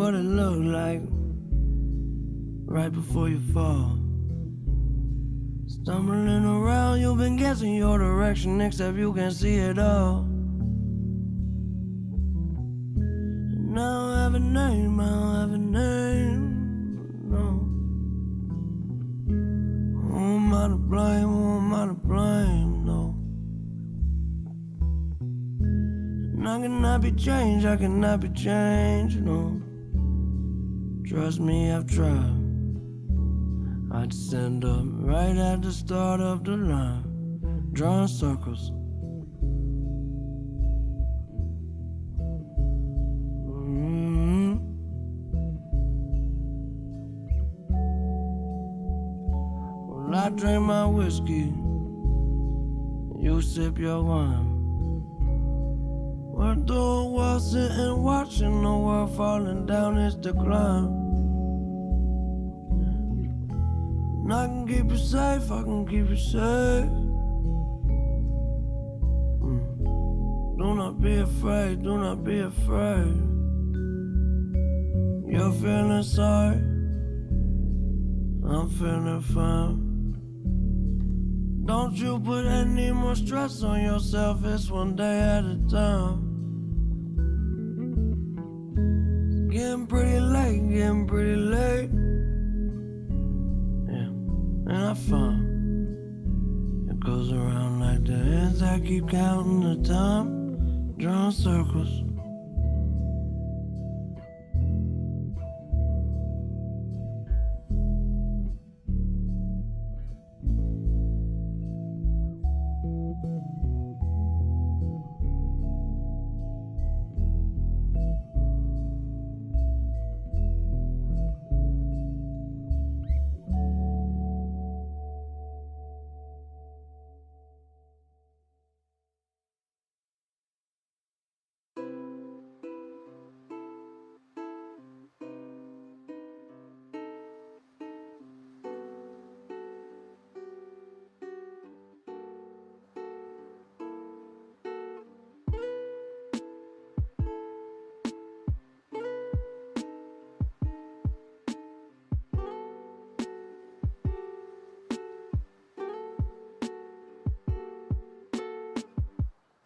what it looked like right before you fall. Stumbling around, you've been guessing your direction, except you can see it all. And I don't have a name, I don't have a name, no. Who am I to blame, who am I to blame, no. And I cannot be changed, I cannot be changed, no. Trust me, I've tried. I'd stand up right at the start of the line, drawing circles. Well, I drink my whiskey, you sip your wine. We're through a while sitting watching the world falling down its decline. And I can keep you safe, I can keep you safe. Do not be afraid, do not be afraid. You're feeling sorry, I'm feeling fine. Don't you put any more stress on yourself, it's one day at a time. It's getting pretty late, getting pretty late. And I found it goes around like the ends. I keep counting the time, drawing circles.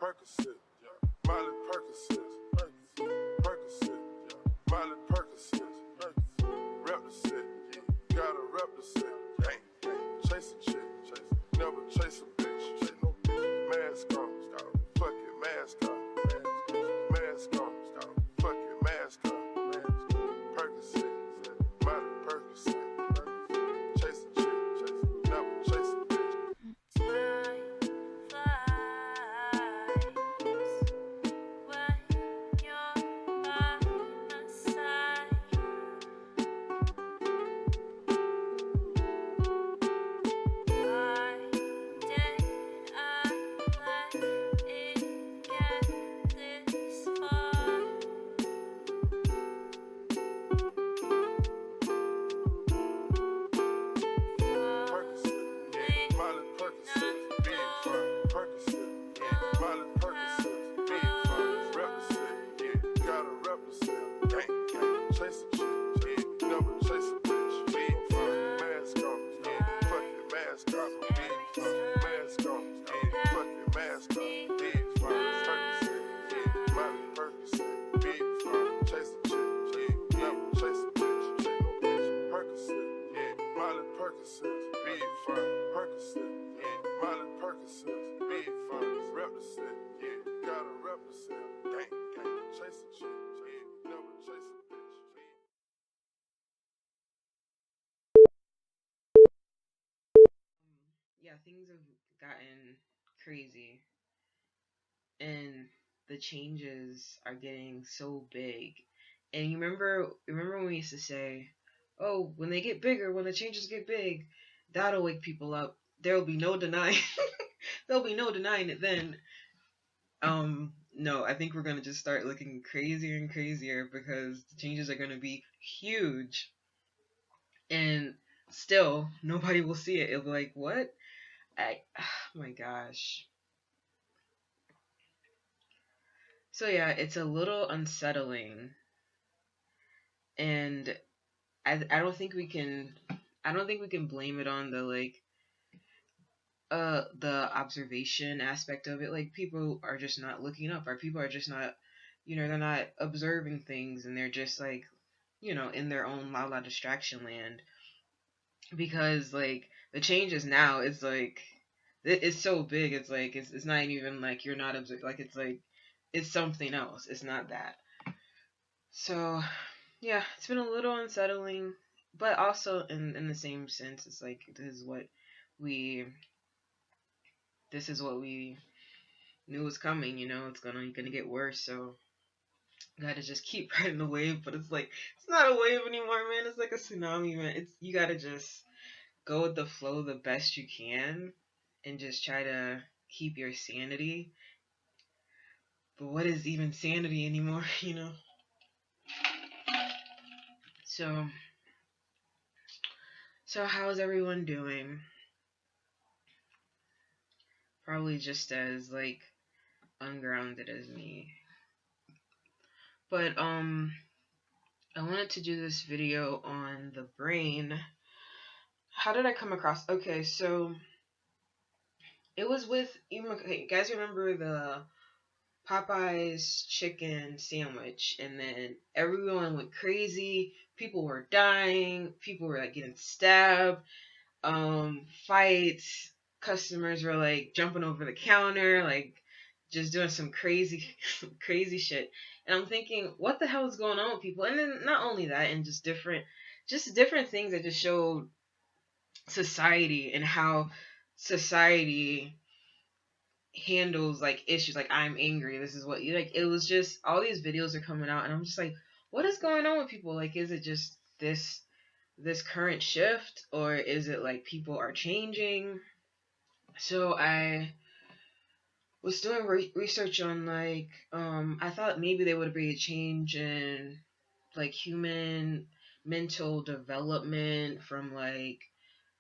Percocet, yeah. Miley Percocet, Percocet, yeah. Miley Percocet, rep the set, yeah. Gotta rep the set, gang, chase a chick, never chase a bitch, chase no bitch. Mask on, fuck it, mask on, mask on, fuck it, mask on, Percocet, Miley Percocet, chase a chick, never chase a bitch. Yeah, things have gotten crazy, and the changes are getting so big. And you remember when we used to say, "Oh, when they get bigger, when the changes get big, that'll wake people up. There'll be no denying. There'll be no denying it then." No, I think we're gonna just start looking crazier and crazier because the changes are gonna be huge, and still nobody will see it. It'll be like, what? Oh my gosh. So yeah, it's a little unsettling And I don't think we can blame it on the observation aspect of it. Like, people are just not looking up, or people are just not, they're not observing things, and they're just like, in their own la distraction land. Because like the changes now, it's like it's so big. It's like it's not even like you're not observing. Like, it's like it's something else. It's not that. So yeah, it's been a little unsettling, but also in the same sense, it's like we this is what we knew was coming. It's gonna get worse. So gotta just keep riding the wave. But it's like it's not a wave anymore, man. It's like a tsunami, man. You gotta just go with the flow the best you can, and just try to keep your sanity. But what is even sanity anymore? So how's everyone doing? Probably just as like ungrounded as me. But I wanted to do this video on the brain. How did I come across? Okay, so it was with you guys remember the Popeye's chicken sandwich, and then everyone went crazy. People were dying. People were like getting stabbed. Fights. Customers were like jumping over the counter, like just doing some crazy, crazy shit. And I'm thinking, what the hell is going on with people? And then not only that, and just different things that just showed society and how society handles like issues. Like, I'm angry, this is what you like. It was just all these videos are coming out, and I'm just like, what is going on with people? Like, is it just this current shift, or is it like people are changing? So I was doing research on like I thought maybe there would be a change in like human mental development from like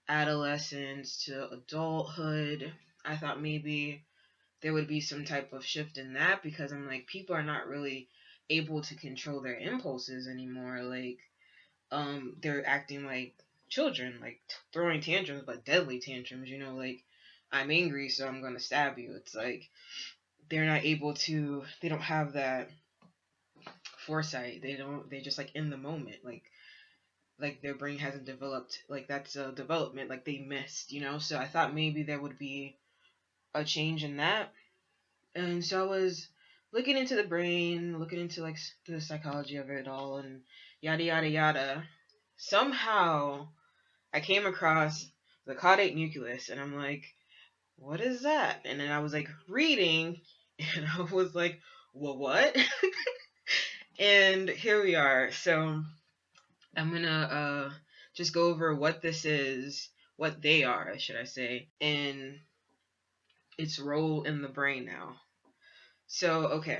adolescence to adulthood. I thought maybe there would be some type of shift in that, because I'm like, people are not really able to control their impulses anymore. Like, they're acting like children, like throwing tantrums, but deadly tantrums. Like, I'm angry, so I'm gonna stab you. It's like they're not able to. They don't have that foresight. They don't. They just like in the moment, like their brain hasn't developed. Like, that's a development like they missed. So I thought maybe there would be a change in that. And so I was looking into the brain, looking into like the psychology of it all, and yada yada yada. Somehow I came across the caudate nucleus, and I'm like, what is that? And then I was like reading, and I was like, well, what? And here we are. So I'm gonna just go over what this is, what they are, should I say, and its role in the brain now. So, okay.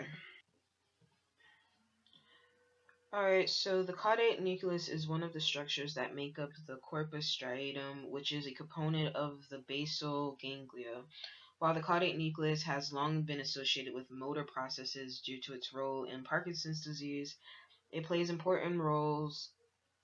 Alright, so the caudate nucleus is one of the structures that make up the corpus striatum, which is a component of the basal ganglia. While the caudate nucleus has long been associated with motor processes due to its role in Parkinson's disease, it plays important roles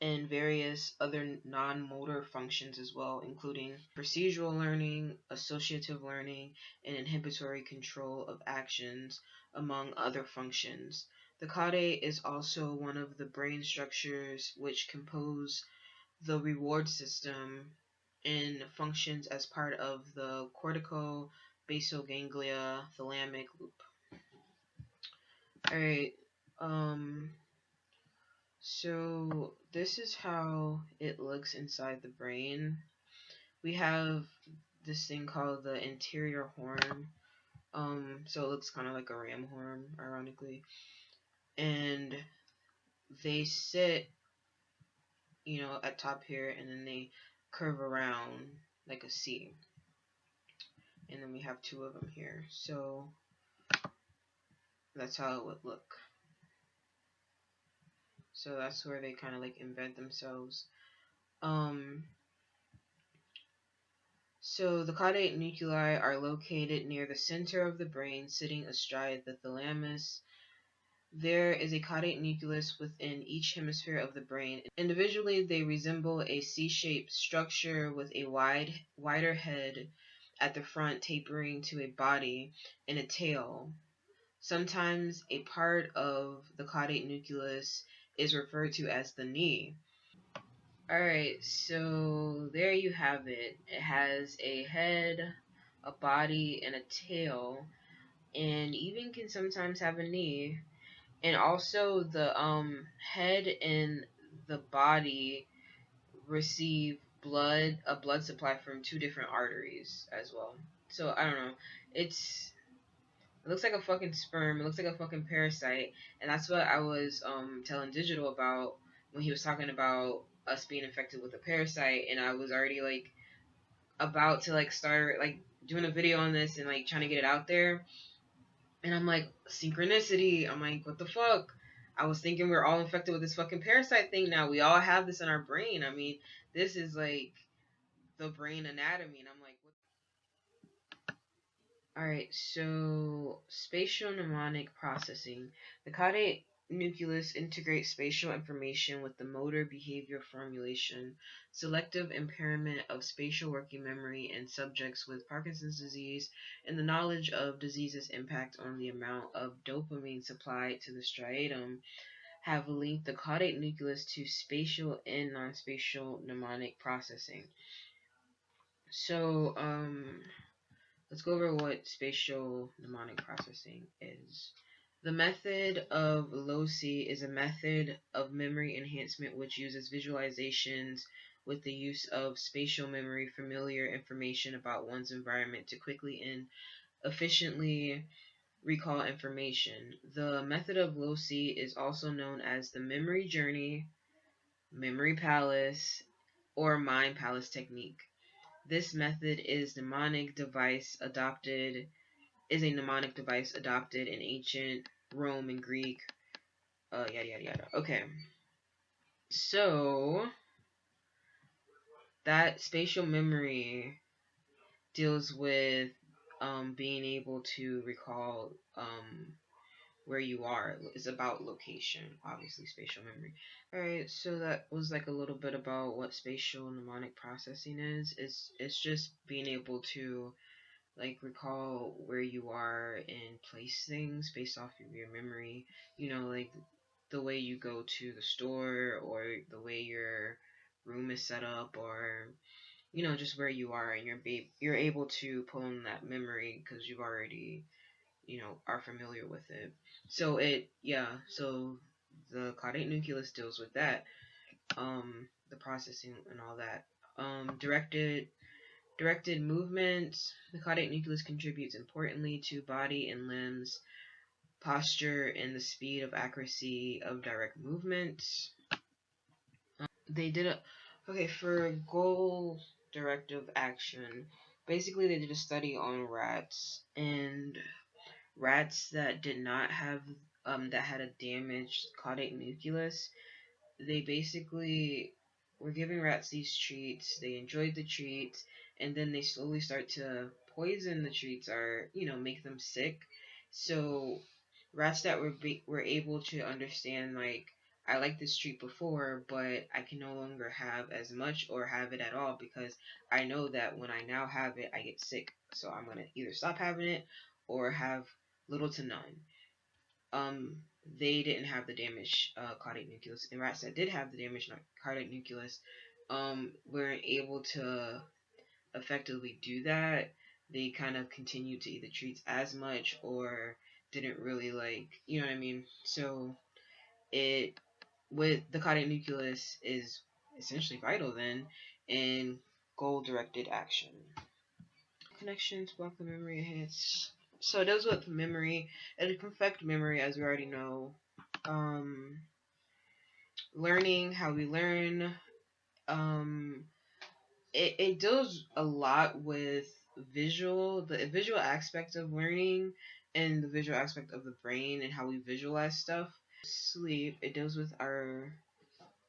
in various other non-motor functions as well, including procedural learning, associative learning, and inhibitory control of actions, among other functions. The caudate is also one of the brain structures which compose the reward system and functions as part of the cortico-basal ganglia thalamic loop. Alright, so this is how it looks inside the brain. We have this thing called the anterior horn. So it looks kind of like a ram horn, ironically. And they sit, at top here, and then they curve around like a C. And then we have two of them here. So that's how it would look. So that's where they kind of like embed themselves. So the caudate nuclei are located near the center of the brain, sitting astride the thalamus. There is a caudate nucleus within each hemisphere of the brain. Individually, they resemble a C-shaped structure with a wider head at the front tapering to a body and a tail. Sometimes a part of the caudate nucleus is referred to as the knee. Alright, so there you have it. It has a head, a body, and a tail, and even can sometimes have a knee. And also the head and the body receive a blood supply from two different arteries as well. So I don't know. It looks like a fucking sperm. It looks like a fucking parasite, and that's what I was telling Digital about when he was talking about us being infected with a parasite, and I was already like about to like start like doing a video on this and like trying to get it out there, and I'm like, synchronicity. I'm like, what the fuck? I was thinking we're all infected with this fucking parasite thing now. We all have this in our brain. I mean, this is like the brain anatomy, and I'm like, what? Alright, so spatial mnemonic processing. The caudate nucleus integrates spatial information with the motor behavior formulation, selective impairment of spatial working memory in subjects with Parkinson's disease, and the knowledge of disease's impact on the amount of dopamine supplied to the striatum have linked the caudate nucleus to spatial and non-spatial mnemonic processing. So, let's go over what spatial mnemonic processing is. The method of LOCI is a method of memory enhancement which uses visualizations with the use of spatial memory, familiar information about one's environment to quickly and efficiently recall information. The method of LOCI is also known as the memory journey, memory palace, or mind palace technique. This method is a mnemonic device adopted in ancient Rome and Greek. Yada yada yada. Okay, so that spatial memory deals with being able to recall where you are. It's about location, obviously spatial memory. Alright, so that was like a little bit about what spatial mnemonic processing is. It's just being able to like recall where you are and place things based off of your memory. You know, like the way you go to the store or the way your room is set up, or you know, just where you are, and you're able to pull on that memory because you've already, you know, are familiar with it. So so the caudate nucleus deals with that, the processing and all that. Directed movements. The caudate nucleus contributes importantly to body and limbs posture and the speed of accuracy of direct movements. They did a okay for goal directive action. Basically, they did a study on rats, and rats that did not have that had a damaged caudate nucleus. They basically were giving rats these treats. They enjoyed the treats, and then they slowly start to poison the treats, or you know, make them sick. So rats that were able to understand, like, I like this treat before, but I can no longer have as much or have it at all because I know that when I now have it, I get sick. So I'm gonna either stop having it or have little to none. They didn't have the damaged caudate nucleus. And rats that did have the damaged caudate nucleus weren't able to effectively do that. They kind of continued to eat the treats as much or didn't really like, you know what I mean? So it with the caudate nucleus is essentially vital then in goal directed action. Connections block the memory enhance. So it deals with memory. It can affect memory, as we already know. Learning, how we learn. It deals a lot with the visual aspect of learning and the visual aspect of the brain and how we visualize stuff. Sleep, it deals with our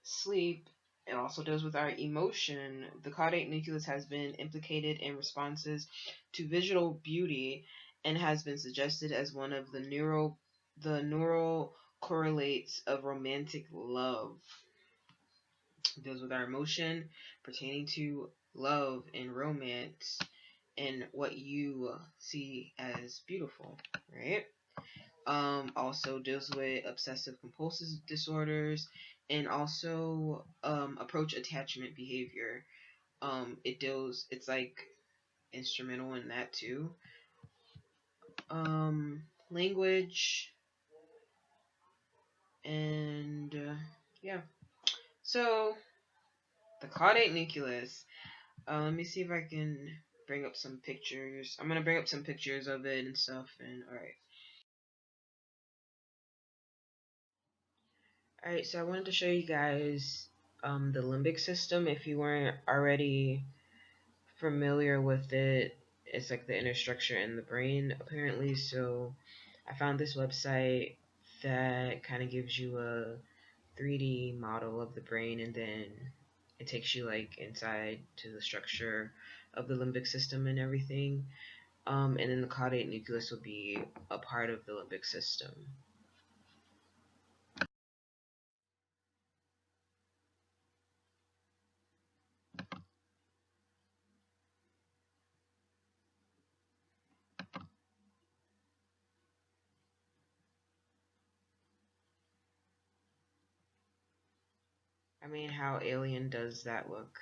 sleep. It also deals with our emotion. The caudate nucleus has been implicated in responses to visual beauty and has been suggested as one of the neural correlates of romantic love. It deals with our emotion pertaining to love and romance and what you see as beautiful, right? Also deals with obsessive compulsive disorders and also approach attachment behavior. It's like instrumental in that too. Language and yeah. So the caudate nucleus. Let me see if I can bring up some pictures. I'm gonna bring up some pictures of it and stuff. And all right. So I wanted to show you guys the limbic system. If you weren't already familiar with it, it's like the inner structure in the brain apparently. So I found this website that kind of gives you a 3D model of the brain, and then it takes you like inside to the structure of the limbic system and everything. And then the caudate nucleus will be a part of the limbic system. I mean, how alien does that look?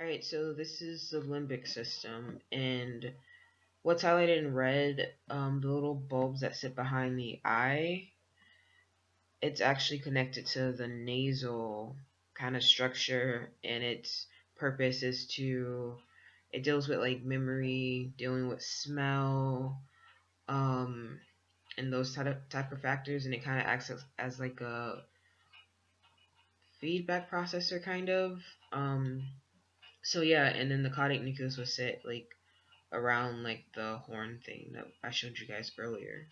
Alright, so this is the limbic system, and what's highlighted in red, the little bulbs that sit behind the eye, it's actually connected to the nasal kind of structure, and its purpose is it deals with like memory, dealing with smell, um, and those type of factors, and it kind of acts as like a feedback processor kind of. So yeah, and then the caudate nucleus was sit like around like the horn thing that I showed you guys earlier.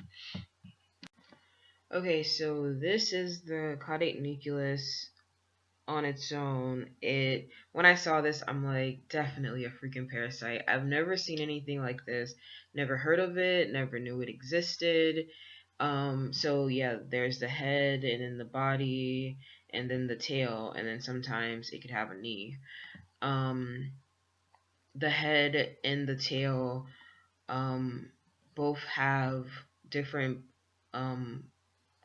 Okay, so this is the caudate nucleus on its own. It When I saw this, I'm like, definitely a freaking parasite. I've never seen anything like this, never heard of it, never knew it existed. So yeah, there's the head and then the body and then the tail, and then sometimes it could have a knee. Um, the head and the tail um, both have different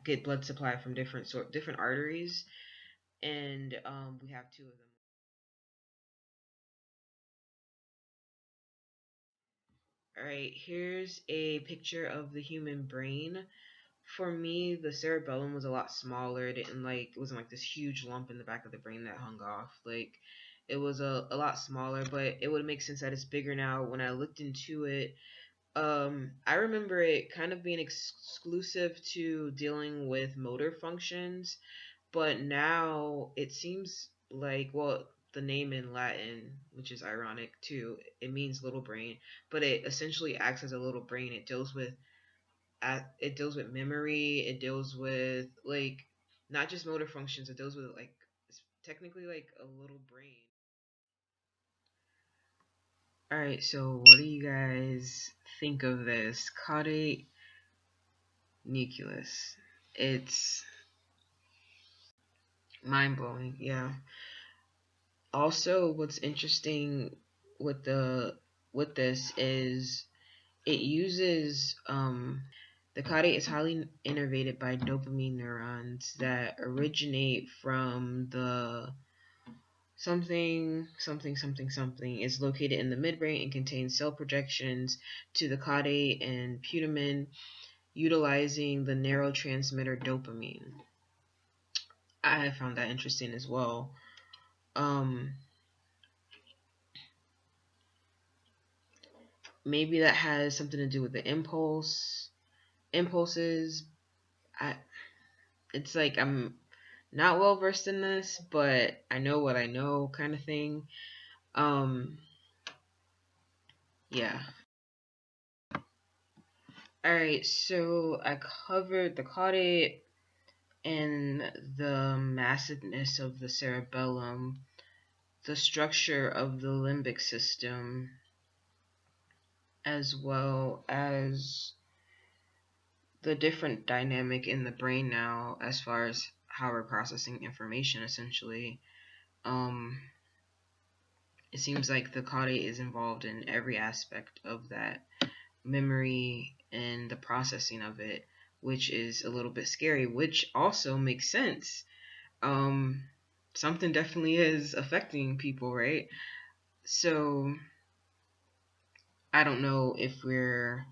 get blood supply from different arteries, and we have two of them. All right, here's a picture of the human brain. For me, the cerebellum was a lot smaller. It wasn't like this huge lump in the back of the brain that hung off. Like it was a lot smaller, but it would make sense that it's bigger now. When I looked into it, I remember it kind of being exclusive to dealing with motor functions, but now it seems like, well, the name in Latin, which is ironic too, it means little brain, but it essentially acts as a little brain. It deals with memory. It deals with like not just motor functions. It deals with like it's technically like a little brain. All right, so what do you guys think of this caudate nucleus? It's mind blowing, yeah. Also, what's interesting with this is it uses the caudate is highly innervated by dopamine neurons that originate from the something is located in the midbrain and contains cell projections to the caudate and putamen, utilizing the neurotransmitter dopamine. I found that interesting as well. Um, Maybe that has something to do with the impulses, I it's like I'm not well versed in this, but I know what I know, kind of thing. Um, yeah. All right, so I covered the caudate and the massiveness of the cerebellum, the structure of the limbic system, as well as the different dynamic in the brain now as far as how we're processing information essentially. Um, it seems like the caudate is involved in every aspect of that memory and the processing of it, which is a little bit scary, which also makes sense. Um, something definitely is affecting people, right? So I don't know if we're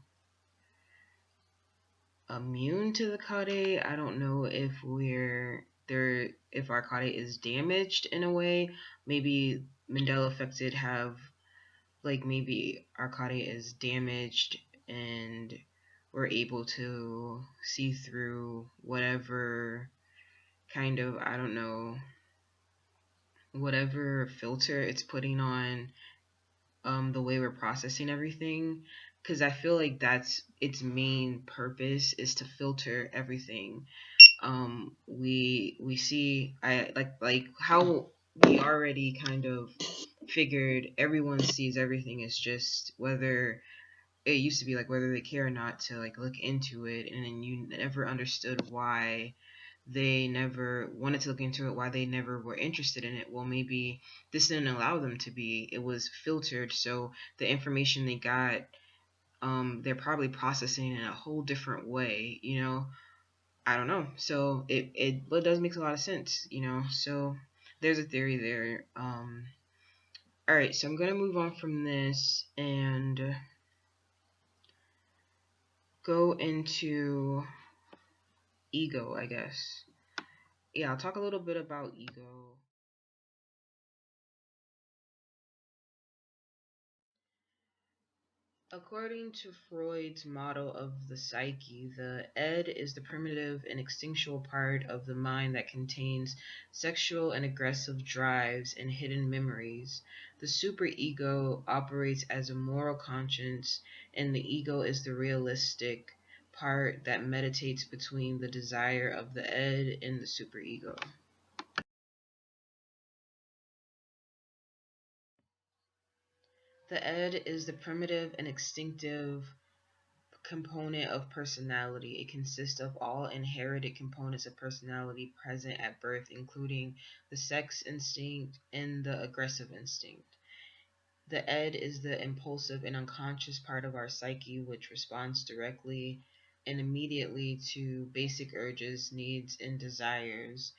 immune to the caudate. I don't know if we're there, if our caudate is damaged in a way. Maybe Mandela affected have, like, maybe our caudate is damaged and we're able to see through whatever kind of, I don't know, whatever filter it's putting on the way we're processing everything, because I feel like that's its main purpose, is to filter everything. We see, I like how we already kind of figured everyone sees everything as just whether it used to be like whether they care or not to like look into it, and then you never understood why they never wanted to look into it, why they never were interested in it. Well, maybe this didn't allow them to be. It was filtered, so the information they got, they're probably processing in a whole different way, you know. I don't know. So it does make a lot of sense, you know. So there's a theory there. All right, so I'm gonna move on from this and go into ego, I guess. Yeah, I'll talk a little bit about ego. According to Freud's model of the psyche, the id is the primitive and instinctual part of the mind that contains sexual and aggressive drives and hidden memories. The superego operates as a moral conscience, and the ego is the realistic part that meditates between the desire of the id and the superego. The id is the primitive and instinctive component of personality. It consists of all inherited components of personality present at birth, including the sex instinct and the aggressive instinct. The id is the impulsive and unconscious part of our psyche which responds directly and immediately to basic urges, needs, and desires.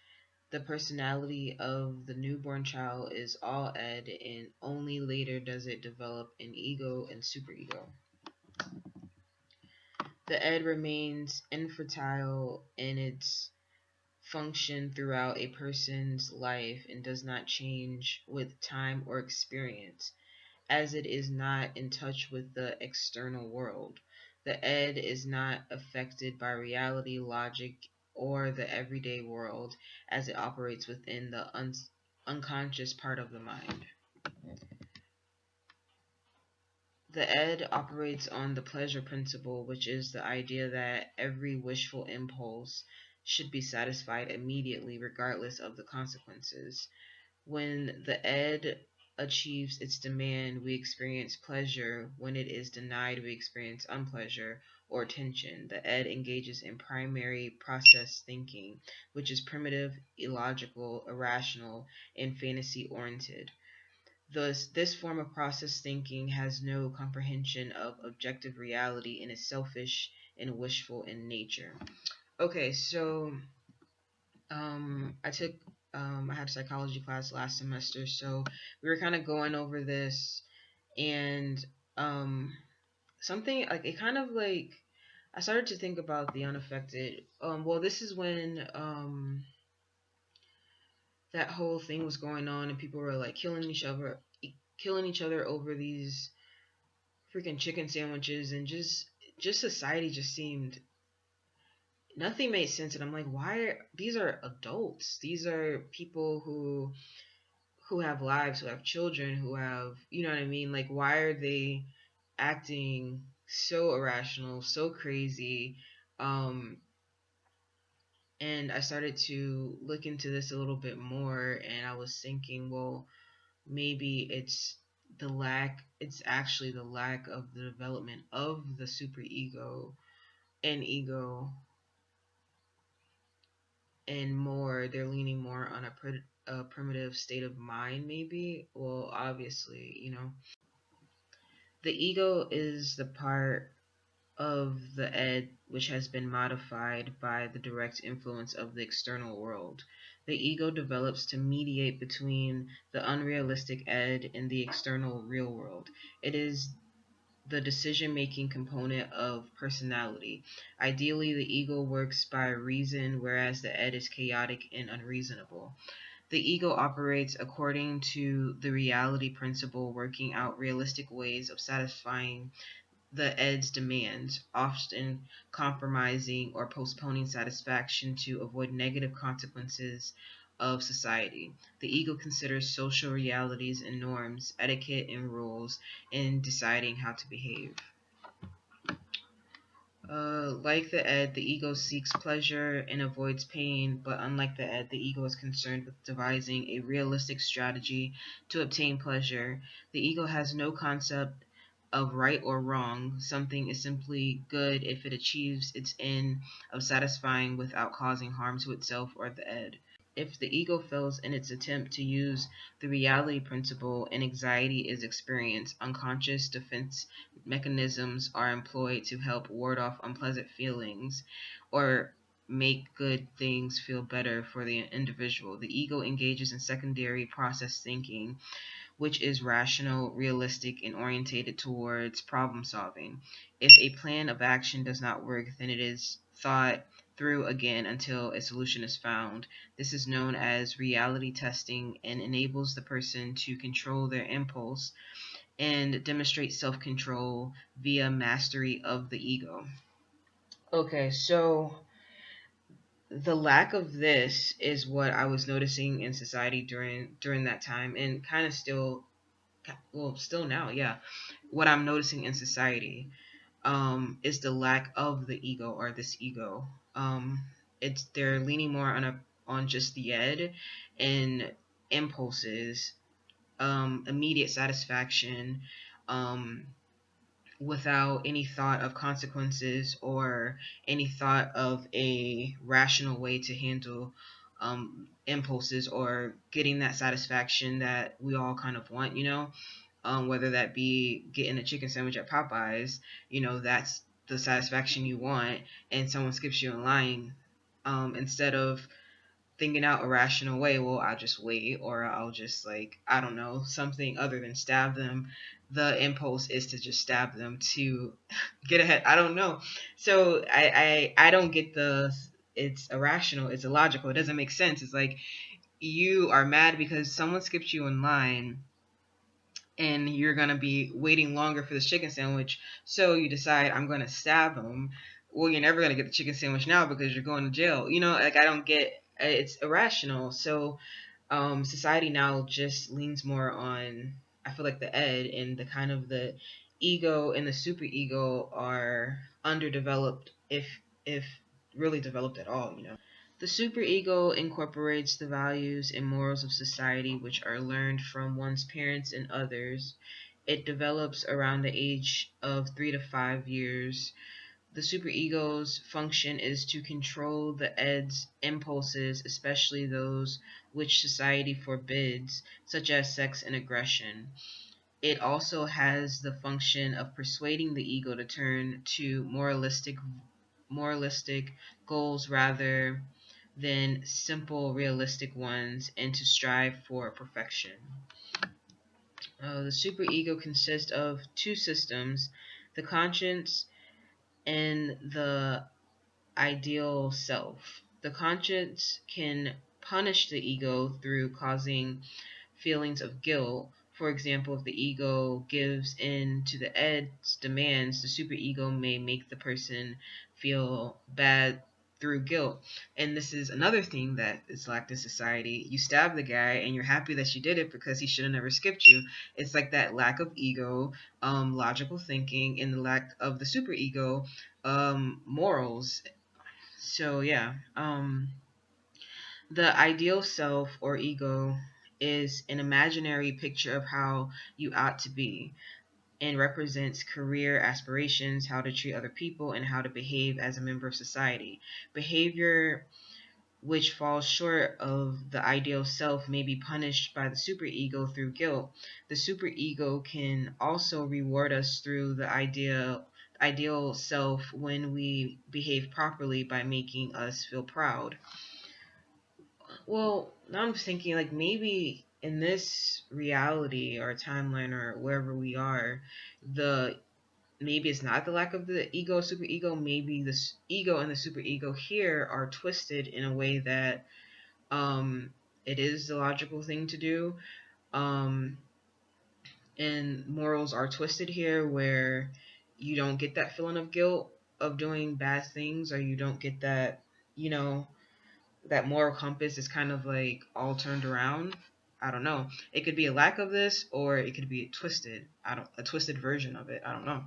The personality of the newborn child is all id, and only later does it develop an ego and superego. The id remains infertile in its function throughout a person's life and does not change with time or experience, as it is not in touch with the external world. The id is not affected by reality, logic, or the everyday world, as it operates within the unconscious part of the mind. The id operates on the pleasure principle, which is the idea that every wishful impulse should be satisfied immediately, regardless of the consequences. When the id achieves its demand, we experience pleasure. When it is denied, we experience unpleasure or tension. The id engages in primary process thinking, which is primitive, illogical, irrational, and fantasy oriented. Thus, this form of process thinking has no comprehension of objective reality and is selfish and wishful in nature. Okay, so I took I had a psychology class last semester, so we were kind of going over this, and um, something like it kind of like I started to think about the unaffected. Well, this is when that whole thing was going on, and people were like killing each other over these freaking chicken sandwiches, and just society just seemed nothing made sense. And I'm like, why these are adults, these are people who have lives, who have children, who have, you know what I mean, like, why are they acting so irrational, so crazy? And I started to look into this a little bit more, and I was thinking, well, maybe it's actually the lack of the development of the superego and ego, and more they're leaning more on a primitive state of mind, maybe. Well, obviously, the ego is the part of the ed which has been modified by the direct influence of the external world. The ego develops to mediate between the unrealistic ed and the external real world. It is the decision making component of personality. Ideally, the ego works by reason, whereas the ed is chaotic and unreasonable. The ego operates according to the reality principle, working out realistic ways of satisfying the ed's demands, often compromising or postponing satisfaction to avoid negative consequences of society. The ego considers social realities and norms, etiquette and rules, in deciding how to behave. Like the ed, the ego seeks pleasure and avoids pain, but unlike the ed, the ego is concerned with devising a realistic strategy to obtain pleasure. The ego has no concept of right or wrong. Something is simply good if it achieves its end of satisfying without causing harm to itself or the ed. If the ego fails in its attempt to use the reality principle and anxiety is experienced, unconscious defense mechanisms are employed to help ward off unpleasant feelings or make good things feel better for the individual. The ego engages in secondary process thinking, which is rational, realistic, and orientated towards problem solving. If a plan of action does not work, then it is thought through again until a solution is found. This is known as reality testing and enables the person to control their impulse and demonstrate self control via mastery of the ego. Okay, so the lack of this is what I was noticing in society during that time, and kind of still, well, still now, yeah. What I'm noticing in society is the lack of the ego, or this ego. It's they're leaning more on just the ed and impulses, immediate satisfaction, um, without any thought of consequences or any thought of a rational way to handle impulses or getting that satisfaction that we all kind of want, whether that be getting a chicken sandwich at Popeyes, that's the satisfaction you want, and someone skips you in line, instead of thinking out a rational way, well, I'll just wait, or I'll just, like, I don't know, something other than stab them. The impulse is to just stab them to get ahead. I don't know. So I don't get it's irrational, it's illogical, it doesn't make sense. It's like you are mad because someone skipped you in line and you're going to be waiting longer for this chicken sandwich, so you decide, I'm going to stab him. Well, you're never going to get the chicken sandwich now because you're going to jail. Like, I don't get, it's irrational. So society now just leans more on, I feel like, the ed, and the kind of the ego and the super ego are underdeveloped, if really developed at all. The superego incorporates the values and morals of society which are learned from one's parents and others. It develops around the age of 3 to 5 years. The superego's function is to control the ed's impulses, especially those which society forbids, such as sex and aggression. It also has the function of persuading the ego to turn to moralistic goals rather than simple realistic ones, and to strive for perfection. The superego consists of two systems: the conscience and the ideal self. The conscience can punish the ego through causing feelings of guilt. For example, if the ego gives in to the ed's demands, the superego may make the person feel bad through guilt. And this is another thing that is lacked in society. You stab the guy and you're happy that you did it because he should have never skipped you. It's like that lack of ego, logical thinking, and the lack of the super ego, morals. So yeah, the ideal self or ego is an imaginary picture of how you ought to be, and represents career aspirations, how to treat other people, and how to behave as a member of society. Behavior which falls short of the ideal self may be punished by the superego through guilt. The superego can also reward us through the ideal self when we behave properly by making us feel proud. Well, now I'm thinking like maybe in this reality or timeline or wherever we are, the maybe it's not the lack of the ego, super ego. Maybe the ego and the super ego here are twisted in a way that it is the logical thing to do. Um, and morals are twisted here where you don't get that feeling of guilt of doing bad things, or you don't get that, you know, that moral compass is kind of like all turned around. I don't know. It could be a lack of this, or it could be twisted. A twisted version of it. I don't know.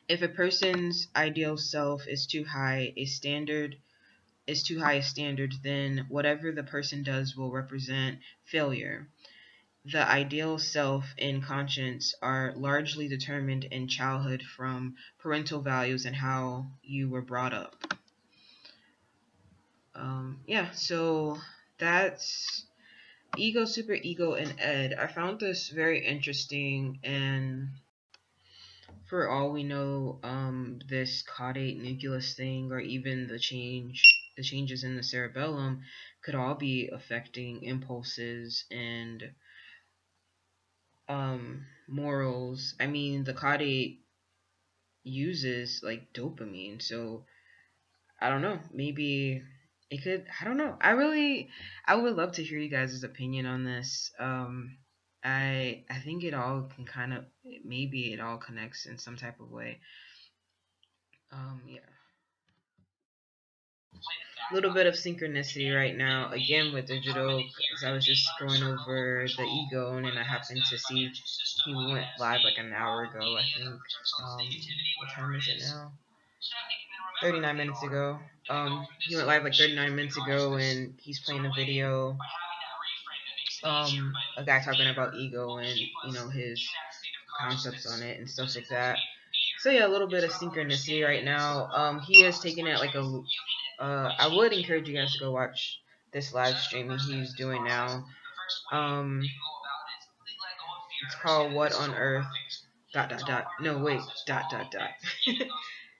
If a person's ideal self is too high a standard, then whatever the person does will represent failure. The ideal self and conscience are largely determined in childhood from parental values and how you were brought up. Yeah, so that's ego, super ego, and ed. I found this very interesting, and for all we know, this caudate nucleus thing, or even the changes in the cerebellum, could all be affecting impulses and morals. I mean, the caudate uses like dopamine, so I don't know. Maybe it could. I don't know. I would love to hear you guys' opinion on this. I think it all can kind of, maybe it all connects in some type of way. Yeah. A little bit of synchronicity right now again with digital, because I was just going over the ego, and then I happened to see he went live like an hour ago, I think. What time is it now? 39 minutes ago. He went live like 39 minutes ago, and he's playing a video, a guy talking about ego and, you know, his concepts on it and stuff like that. So yeah, a little bit of synchronicity right now. He is taking it like a I would encourage you guys to go watch this live streaming he's doing now. It's called What on Earth dot dot dot. No, wait, dot dot dot.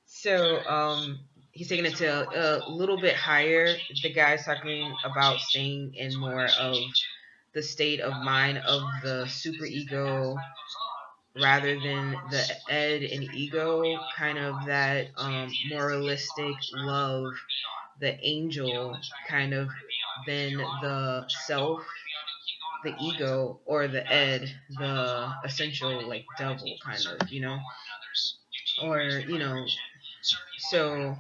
So he's taking it to a little bit higher. The guy's talking about staying in more of the state of mind of the super ego rather than the ed and ego, kind of that moralistic love, the angel kind of, than the self, the ego, or the ed, the essential like devil kind of, you know, or, you know, so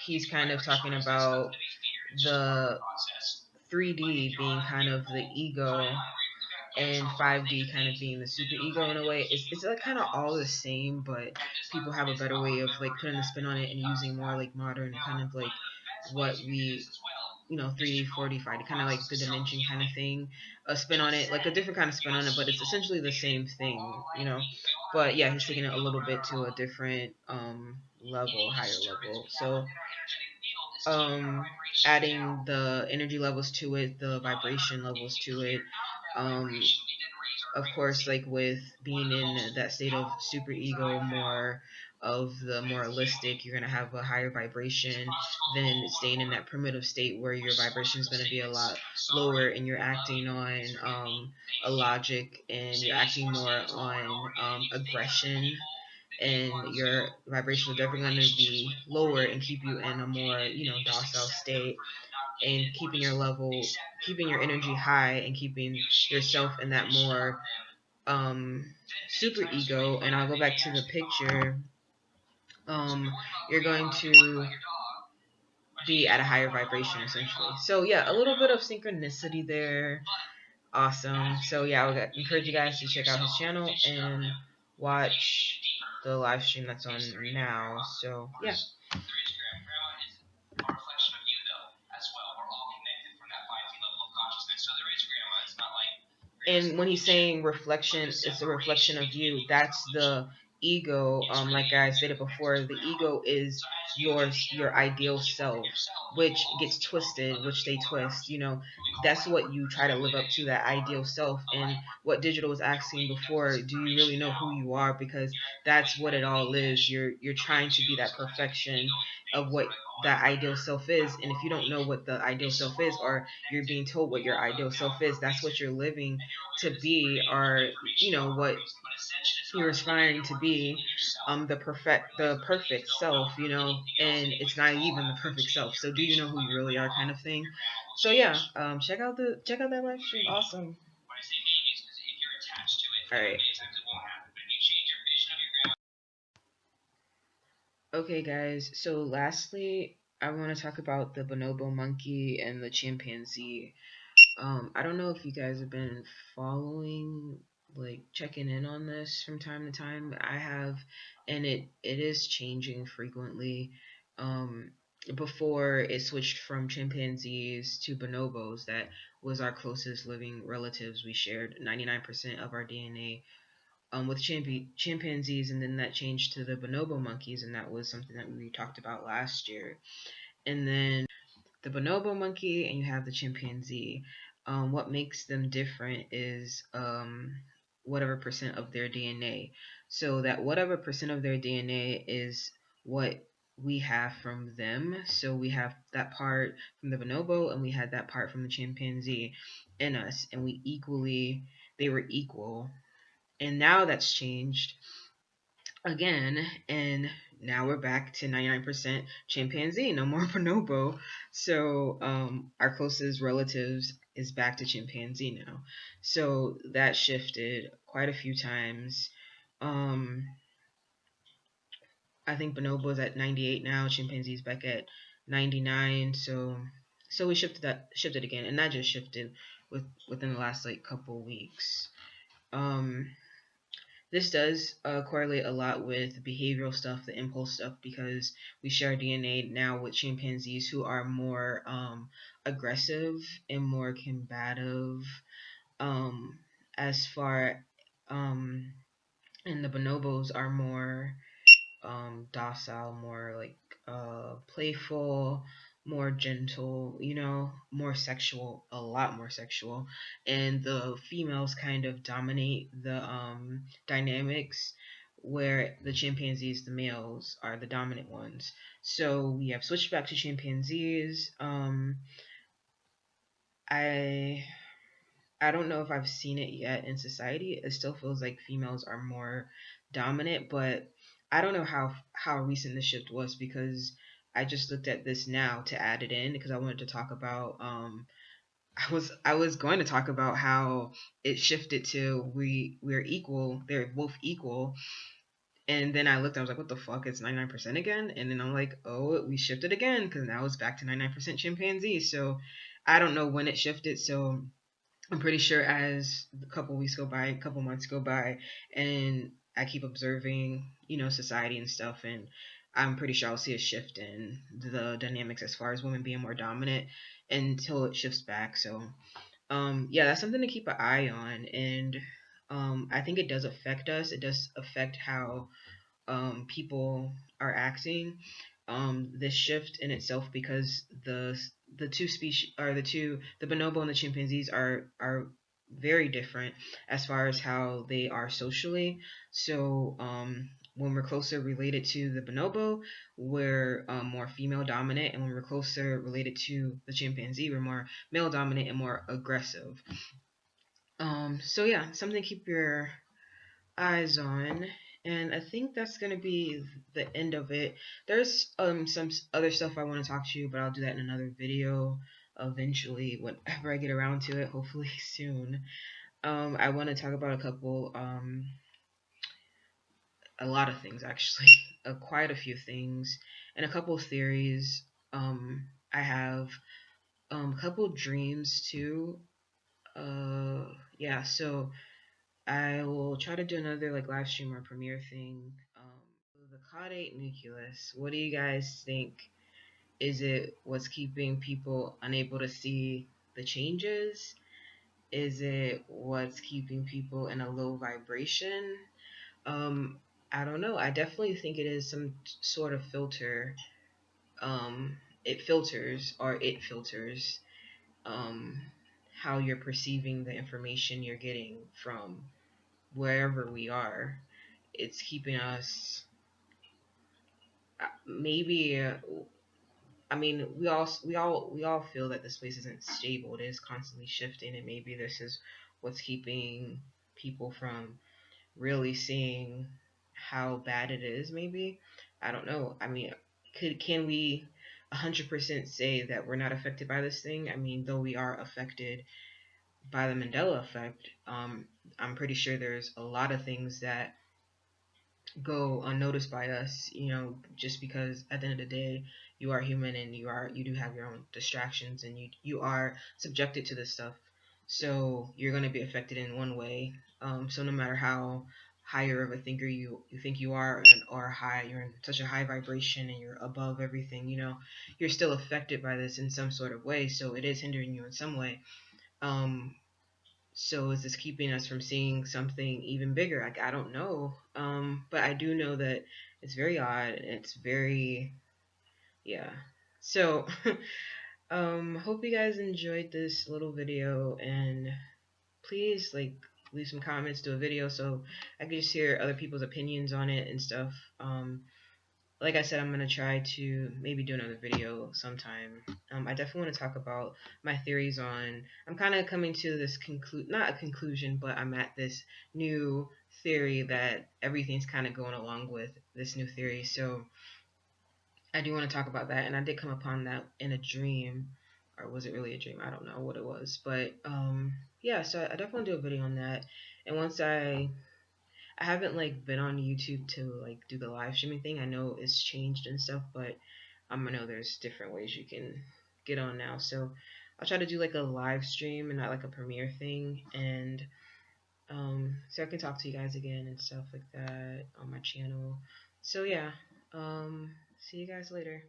he's kind of talking about the 3D being kind of the ego, and 5D kind of being the super ego in a way. It's like kind of all the same, but people have a better way of like putting a spin on it and using more like modern kind of like what we, you know, 3D, 4D, 5D, kind of like the dimension kind of thing, a spin on it, like a different kind of spin on it, but it's essentially the same thing, you know. But yeah, he's taking it a little bit to a different level, higher level. So adding the energy levels to it, the vibration levels to it. Of course, like with being in that state of super ego, more of the moralistic, you're going to have a higher vibration than staying in that primitive state where your vibration is going to be a lot lower, and you're acting on a logic, and you're acting more on aggression, and your vibration is definitely going to be lower and keep you in a more, you know, docile state, and keeping your energy high, and keeping yourself in that more super ego. And I'll go back to the picture. You're going to be at a higher vibration, essentially. So yeah, a little bit of synchronicity there. Awesome. So yeah, I would encourage you guys to check out his channel and watch the live stream that's on now. So yeah. And when he's saying reflection, it's a reflection of you. That's the ego. Like I stated before, the ego is your ideal self, which gets twisted, which they twist. You know, that's what you try to live up to, that ideal self. And what Digital was asking before, do you really know who you are? Because that's what it all is. You're trying to be that perfection of what that ideal self is. And if you don't know what the ideal self is, or you're being told what your ideal self is, that's what you're living to be, or you know what you're aspiring to be, the perfect self, you know, and it's not even the perfect self. So do you know who you really are, kind of thing. So yeah, check out that live stream. Awesome. All right. Okay, guys. So lastly, I want to talk about the bonobo monkey and the chimpanzee. I don't know if you guys have been following, like checking in on this from time to time. I have, and it is changing frequently. Um, Before it switched from chimpanzees to bonobos, that was our closest living relatives. We shared 99% of our DNA with chimpanzees, and then that changed to the bonobo monkeys, and that was something that we talked about last year. And then the bonobo monkey and you have the chimpanzee. What makes them different is whatever percent of their DNA. So that whatever percent of their DNA is what we have from them. So we have that part from the bonobo and we had that part from the chimpanzee in us, and they were equal. And now that's changed again, and now we're back to 99% chimpanzee, no more bonobo. So our closest relatives is back to chimpanzee now. So that shifted quite a few times. I think bonobo's at 98 now, chimpanzee's back at 99. So we shifted again, and that just shifted within the last like couple weeks. This does correlate a lot with behavioral stuff, the impulse stuff, because we share DNA now with chimpanzees who are more aggressive and more combative. As far and the bonobos are more docile, more like playful, more gentle, you know, more sexual, a lot more sexual. And the females kind of dominate the dynamics, where the chimpanzees, the males, are the dominant ones. So we have switched back to chimpanzees. I I don't know if I've seen it yet in society. It still feels like females are more dominant, but I don't know how recent the shift was, because I just looked at this now to add it in because I wanted to talk about I was going to talk about how it shifted to we're equal, they're both equal. And then I looked, I was like, what the fuck? It's 99% again? And then I'm like, oh, we shifted again, because now it's back to 99% chimpanzee. So I don't know when it shifted. So I'm pretty sure as a couple weeks go by, a couple months go by, and I keep observing, you know, society and stuff, and I'm pretty sure I'll see a shift in the dynamics as far as women being more dominant until it shifts back. So, yeah, that's something to keep an eye on, and I think it does affect us. It does affect how people are acting. This shift in itself, because the two species, or the bonobo and the chimpanzees are very different as far as how they are socially. So when we're closer related to the bonobo, we're more female dominant, and when we're closer related to the chimpanzee, we're more male dominant and more aggressive. So yeah, something to keep your eyes on. And I think that's gonna be the end of it. There's some other stuff I want to talk to you, but I'll do that in another video eventually, whenever I get around to it, hopefully soon. I want to talk about a lot of things actually, quite a few things, and a couple of theories. I have a couple dreams too. Yeah, so I will try to do another like live stream or premiere thing. The caudate nucleus. What do you guys think? Is it what's keeping people unable to see the changes? Is it what's keeping people in a low vibration? Um, I don't know. I definitely think it is some sort of filter. Um, it filters um, how you're perceiving the information you're getting from wherever we are. It's keeping us maybe. I mean, we all feel that the space isn't stable. It is constantly shifting, and maybe this is what's keeping people from really seeing how bad it is. Maybe I don't know. I mean, can we 100% say that we're not affected by this thing? I mean, though we are affected by the Mandela effect, I'm pretty sure there's a lot of things that go unnoticed by us, just because at the end of the day, you are human and you do have your own distractions, and you are subjected to this stuff. So you're going to be affected in one way. So no matter how higher of a thinker you think you are, or high, you're in such a high vibration and you're above everything, you're still affected by this in some sort of way. So it is hindering you in some way. Um, so is this keeping us from seeing something even bigger? Like, I don't know. But I do know that it's very odd and it's very, yeah. So hope you guys enjoyed this little video, and please like leave some comments to a video so I can just hear other people's opinions on it and stuff. Like I said, I'm going to try to maybe do another video sometime. I definitely want to talk about my theories on, I'm kind of coming to this not a conclusion, but I'm at this new theory that everything's kind of going along with this new theory. So I do want to talk about that. And I did come upon that in a dream, or was it really a dream? I don't know what it was, but yeah, so I definitely want to do a video on that. And once I haven't like been on YouTube to like do the live streaming thing. I know it's changed and stuff, but I know there's different ways you can get on now. So I'll try to do like a live stream and not like a premiere thing, and so I can talk to you guys again and stuff like that on my channel. So yeah, see you guys later.